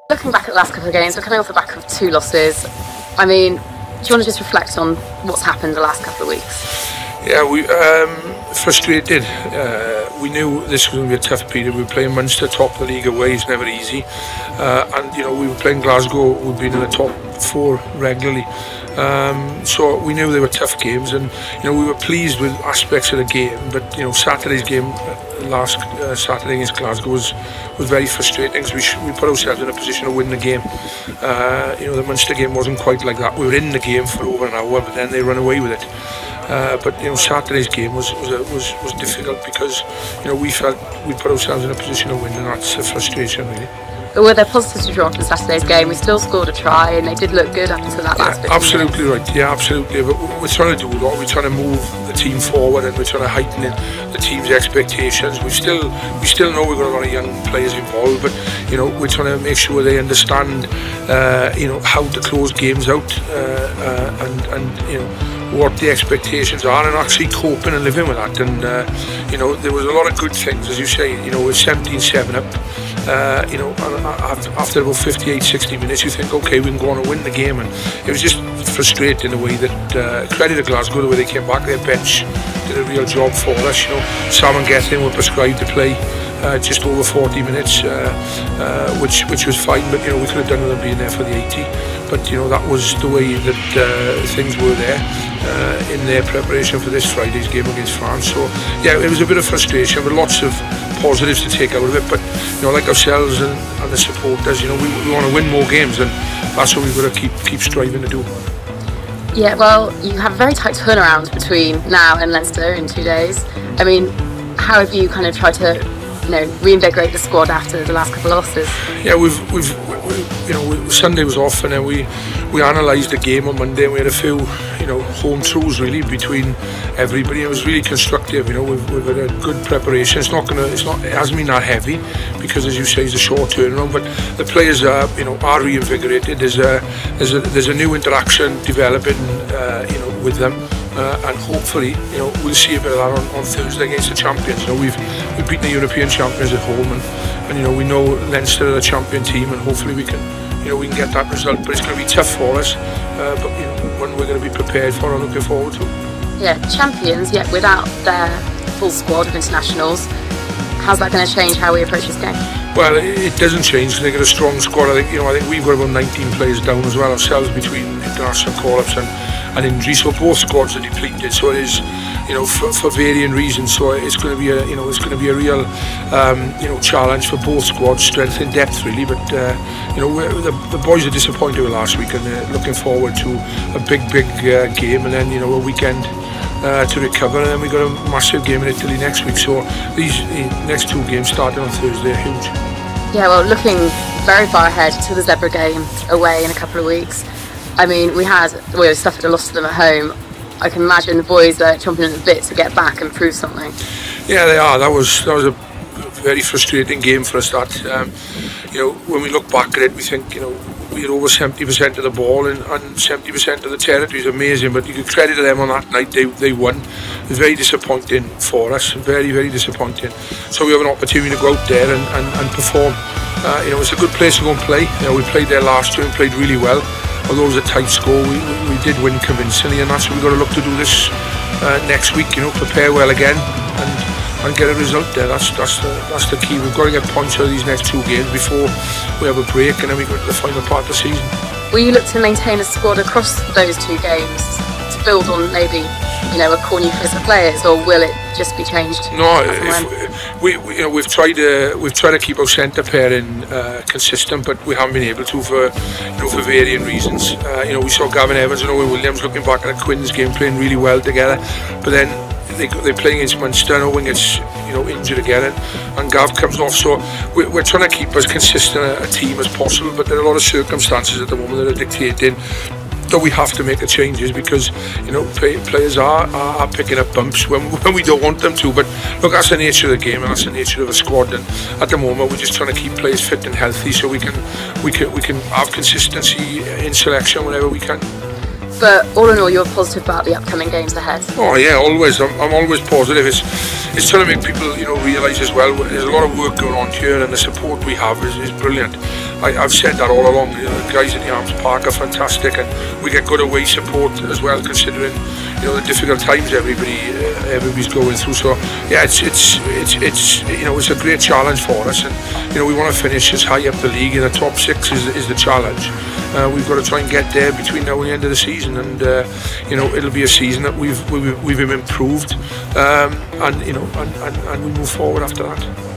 Looking back at the last couple of games, we're coming off the back of 2 losses. I mean, do you want to just reflect on what's happened the last couple of weeks? Yeah, we frustrated. We knew this was going to be a tough period. We were playing Munster, top of the league away. It's never easy. And you know, we were playing Glasgow. We've been in the top 4 regularly. So we knew they were tough games, and you know, we were pleased with aspects of the game. But you know, Saturday's game, last Saturday against Glasgow, was very frustrating because we put ourselves in a position to win the game. You know, the Munster game wasn't quite like that. We were in the game for over an hour, but then they ran away with it. But you know, Saturday's game was difficult because you know, we felt we put ourselves in a position to win, and that's a frustration really. But were there positives to draw from Saturday's game? We still scored a try, and they did look good up until that last bit. Absolutely right. Yeah, absolutely. But we're trying to do a lot. We're trying to move the team forward, and we're trying to heighten the team's expectations. We still know we've got a lot of young players involved, but you know, we're trying to make sure they understand you know, how to close games out, and you know, what the expectations are, and actually coping and living with that. And you know, there was a lot of good things, as you say. You know, we're 17-7 up. You know, after about 58-60 minutes, you think, okay, we can go on and win the game. And it was just frustrating the way that credit to Glasgow, the way they came back. Their bench did a real job for us. You know, Sam and Gethin were prescribed to play just over 40 minutes, which was fine. But you know, we could have done with them being there for the 80. But you know, that was the way that things were there in their preparation for this Friday's game against France. So yeah, it was a bit of frustration, but lots of positives to take out of it. But you know, like ourselves and the supporters, you know, we want to win more games, and that's what we've got to keep striving to do. Yeah, well, you have a very tight turnaround between now and Leicester in 2 days. I mean, how have you kind of tried to, you know, reinvigorate the squad after the last couple of losses? Yeah, we've you know, Sunday was off, and then we analysed the game on Monday, and we had a few, you know, home truths really between everybody. It was really constructive. You know, we've had a good preparation. It hasn't been that heavy because, as you say, it's a short turnaround. But the players are, you know, are reinvigorated. There's a new interaction developing, you know, with them. And hopefully, you know, we'll see a bit of that on Thursday against the champions. You know, we've beaten the European champions at home, and you know, we know Leinster are the champion team, and hopefully we can get that result. But it's going to be tough for us, but you know, one we're going to be prepared for and looking forward to. Yeah, champions, yet without their full squad of internationals. How's that going to change how we approach this game? Well, it doesn't change because they got a strong squad. I think we've got about 19 players down as well ourselves between international call-ups and injuries. So both squads are depleted. So it is, you know, for varying reasons. So it's going to be a, you know, it's going to be a real, you know, challenge for both squads, strength and depth really. But you know, the boys are disappointed with last week, and they're looking forward to a big game, and then you know, a weekend to recover, and then we've got a massive game in Italy next week. So these next 2 games starting on Thursday are huge. Yeah, well, looking very far ahead to the Zebre game away in a couple of weeks. I mean, we suffered a loss to them at home. I can imagine the boys are chomping at the bit to get back and prove something. Yeah, they are. That was a very frustrating game for us. That you know, when we look back at it, we think, you know, we had over 70% of the ball and 70% of the territory. Is amazing, but you could credit to them on that night. They won. It was very disappointing for us, very disappointing. So we have an opportunity to go out there and perform. You know, it's a good place to go and play. You know, we played there last year and played really well. Although it was a tight score, we did win convincingly, and that's what we've got to look to do this next week. You know, prepare well again and get a result there. That's the key. We've got to get points out of these next 2 games before we have a break, and then we go to the final part of the season. Will you look to maintain a squad across those 2 games to build on maybe, you know, a core nucleus of players, or will it just be changed? No, you know, we've tried to keep our centre pairing consistent, but we haven't been able to for varying reasons. You know, we saw Gavin Evans and Owen Williams looking back at a Quinn's game playing really well together, but then they're playing against Munster, and Owen gets, you know, injured again, and Gav comes off. So we're trying to keep as consistent a team as possible, but there are a lot of circumstances at the moment that are dictating that we have to make the changes, because you know, players are picking up bumps when we don't want them to. But look, that's the nature of the game, and that's the nature of a squad. And at the moment, we're just trying to keep players fit and healthy, so we can have consistency in selection whenever we can. But all in all, you're positive about the upcoming games ahead? Oh yeah, always. I'm always positive. It's trying to make people, you know, realise as well, there's a lot of work going on here, and the support we have is brilliant. I've said that all along. The guys in the Arms Park are fantastic, and we get good away support as well, considering the difficult times everybody's going through. So yeah, it's a great challenge for us, and we want to finish as high up the league. In the top 6 is the challenge. We've got to try and get there between now and the end of the season, and it'll be a season that we've improved, and we move forward after that.